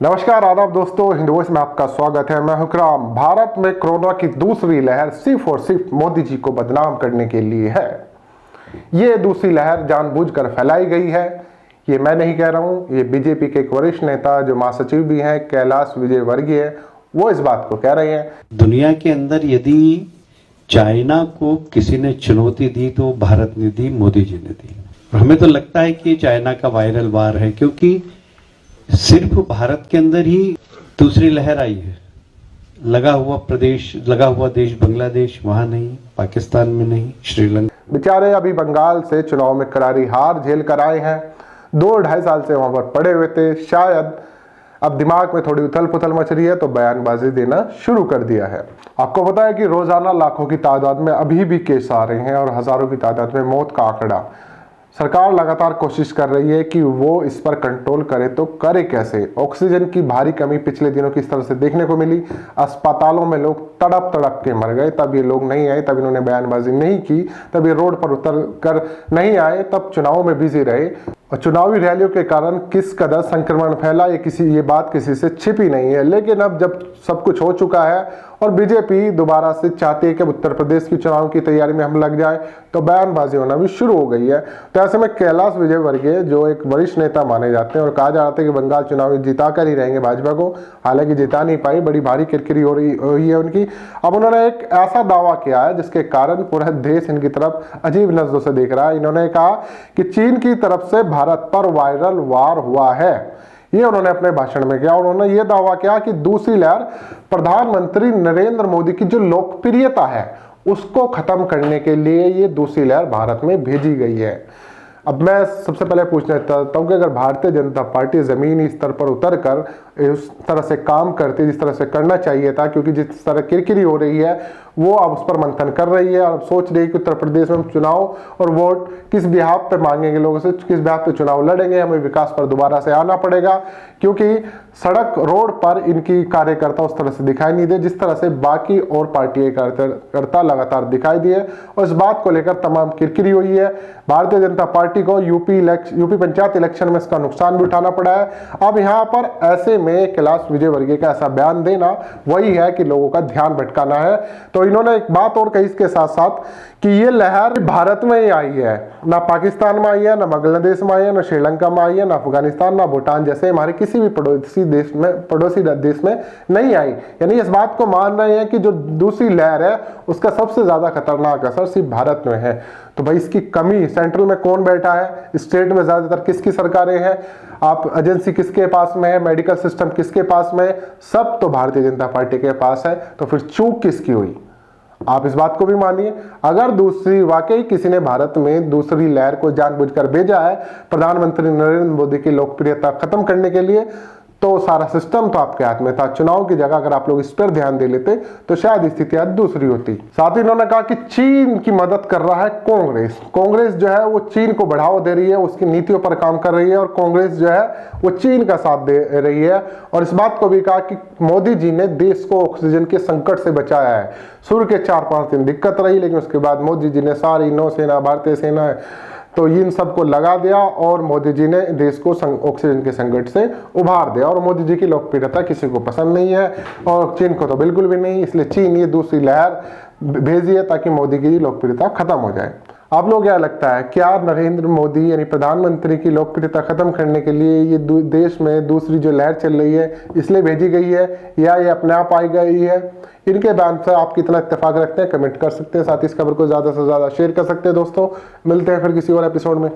नमस्कार आदाब दोस्तों, हिंद वॉइस में आपका स्वागत है। मैं हुक्राम। भारत में कोरोना की दूसरी लहर सिर्फ और सिर्फ मोदी जी को बदनाम करने के लिए है। ये दूसरी लहर जानबूझकर फैलाई गई है। ये मैं नहीं कह रहा हूँ, ये बीजेपी के एक वरिष्ठ नेता जो महासचिव भी हैं, कैलाश विजयवर्गीय, वो इस बात को कह रहे हैं। दुनिया के अंदर यदि चाइना को किसी ने चुनौती दी तो भारत ने दी, मोदी जी ने दी। हमें तो लगता है कि चाइना का वायरल वार है, क्योंकि सिर्फ भारत के अंदर ही दूसरी लहर आई है। लगा हुआ देश बांग्लादेश, वहां नहीं, पाकिस्तान में नहीं, श्रीलंका। बेचारे अभी बंगाल से चुनाव में करारी हार झेल कर आए हैं। 2-2.5 साल से वहां पर पड़े हुए थे। शायद अब दिमाग में थोड़ी उथल पुथल मच रही है तो बयानबाजी देना शुरू कर दिया है। आपको पता है कि रोजाना लाखों की तादाद में अभी भी केस आ रहे हैं और हजारों की तादाद में मौत का आंकड़ा। सरकार लगातार कोशिश कर रही है कि वो इस पर कंट्रोल करे, तो करे कैसे। ऑक्सीजन की भारी कमी पिछले दिनों किस तरह से देखने को मिली। अस्पतालों में लोग तड़प तड़प के मर गए, तब ये लोग नहीं आए, तब इन्होंने बयानबाजी नहीं की, तब ये रोड पर उतर कर नहीं आए, तब चुनाव में बिजी रहे। और चुनावी रैलियों के कारण किस कदर संक्रमण फैला, ये बात किसी से छिपी नहीं है। लेकिन अब जब सब कुछ हो चुका है और बीजेपी दोबारा से चाहती है कि उत्तर प्रदेश की चुनाव की तैयारी में हम लग जाए, तो बयानबाजी होना भी शुरू हो गई है। तो ऐसे में कैलाश विजयवर्गीय, जो एक वरिष्ठ नेता माने जाते हैं और कहा जा रहा था कि बंगाल चुनाव जिता कर ही रहेंगे भाजपा को, हालांकि जिता नहीं पाई, बड़ी भारी किरकिरी हुई है उनकी। अब उन्होंने एक ऐसा दावा किया है जिसके कारण पूरा देश इनकी तरफ अजीब नजरों से देख रहा है। इन्होंने कहा कि चीन की तरफ से भारत पर वायरल वार हुआ है। ये उन्होंने अपने भाषण में किया। उन्होंने ये दावा किया कि दूसरी लहर प्रधानमंत्री नरेंद्र मोदी की जो लोकप्रियता है उसको खत्म करने के लिए ये दूसरी लहर भारत में भेजी गई है। अब मैं सबसे पहले पूछना चाहता हूं कि अगर भारतीय जनता पार्टी जमीनी स्तर पर उतर कर उस तरह से काम करती, जिस तरह से करना चाहिए था, क्योंकि जिस तरह किरकिरी हो रही है वो अब उस पर मंथन कर रही है और अब सोच रही है कि उत्तर प्रदेश में हम चुनाव और वोट किस बिहाफ पे मांगेंगे, लोगों से किस बिहाफ पे चुनाव लड़ेंगे, हमें विकास पर दोबारा से आना पड़ेगा। क्योंकि सड़क रोड पर इनकी कार्यकर्ता उस तरह से दिखाई नहीं दे जिस तरह से बाकी और पार्टी कार्यकर्ता लगातार दिखाई दिए, और इस बात को लेकर तमाम किरकिरी हुई है। भारतीय जनता पार्टी को यूपी पंचायत इलेक्शन में इसका नुकसान भी उठाना पड़ा है। अब यहाँ पर ऐसे में कैलाश विजयवर्गीय का ऐसा बयान देना वही है कि लोगों का ध्यान भटकाना है। तो इन्होंने एक बात और कही इसके साथ साथ कि ये लहर भारत में ही आई है, ना पाकिस्तान में आई है, ना बांग्लादेश में आई है, ना श्रीलंका में आई है, ना अफगानिस्तान, ना भूटान जैसे हमारे किसी भी पड़ोसी देश में नहीं आई। यानी इस बात को मान रहे हैं कि जो दूसरी लहर है उसका सबसे ज्यादा खतरनाक असर सिर्फ भारत में है। तो भाई इसकी कमी सेंट्रल में कौन बैठा है, स्टेट में ज्यादातर किसकी सरकारें हैं, आप एजेंसी किसके पास में है, मेडिकल सिस्टम किसके पास में है, सब तो भारतीय जनता पार्टी के पास है। तो फिर चूक किसकी हुई, आप इस बात को भी मानिए। अगर वाकई किसी ने भारत में दूसरी लहर को जानबूझकर भेजा है प्रधानमंत्री नरेंद्र मोदी की लोकप्रियता खत्म करने के लिए, तो सारा सिस्टम तो आपके हाथ में था। चुनाव की जगह अगर आप लोग इस पर ध्यान दे लेते तो शायद स्थितियां दूसरी होती। साथ ही इन्होंने कहा कि चीन की मदद कर रहा है कांग्रेस जो है वो चीन को बढ़ावा दे रही है, उसकी नीतियों पर काम कर रही है, और कांग्रेस जो है वो चीन का साथ दे रही है। और इस बात को भी कहा कि मोदी जी ने देश को ऑक्सीजन के संकट से बचाया है। शुरू के 4-5 दिन दिक्कत रही, लेकिन उसके बाद मोदी जी ने सारी नौसेना, भारतीय सेना, तो इन सबको लगा दिया और मोदी जी ने देश को ऑक्सीजन के संकट से उभार दिया। और मोदी जी की लोकप्रियता किसी को पसंद नहीं है और चीन को तो बिल्कुल भी नहीं, इसलिए चीन ये दूसरी लहर भेजी है ताकि मोदी की लोकप्रियता खत्म हो जाए। आप लोग क्या लगता है, क्या नरेंद्र मोदी यानी प्रधानमंत्री की लोकप्रियता खत्म करने के लिए ये देश में दूसरी जो लहर चल रही है इसलिए भेजी गई है, या ये अपने आप आई गई है? इनके बयान से आप कितना इत्तेफाक रखते हैं कमेंट कर सकते हैं। साथ ही इस खबर को ज्यादा से ज्यादा शेयर कर सकते हैं। दोस्तों मिलते हैं फिर किसी और एपिसोड में।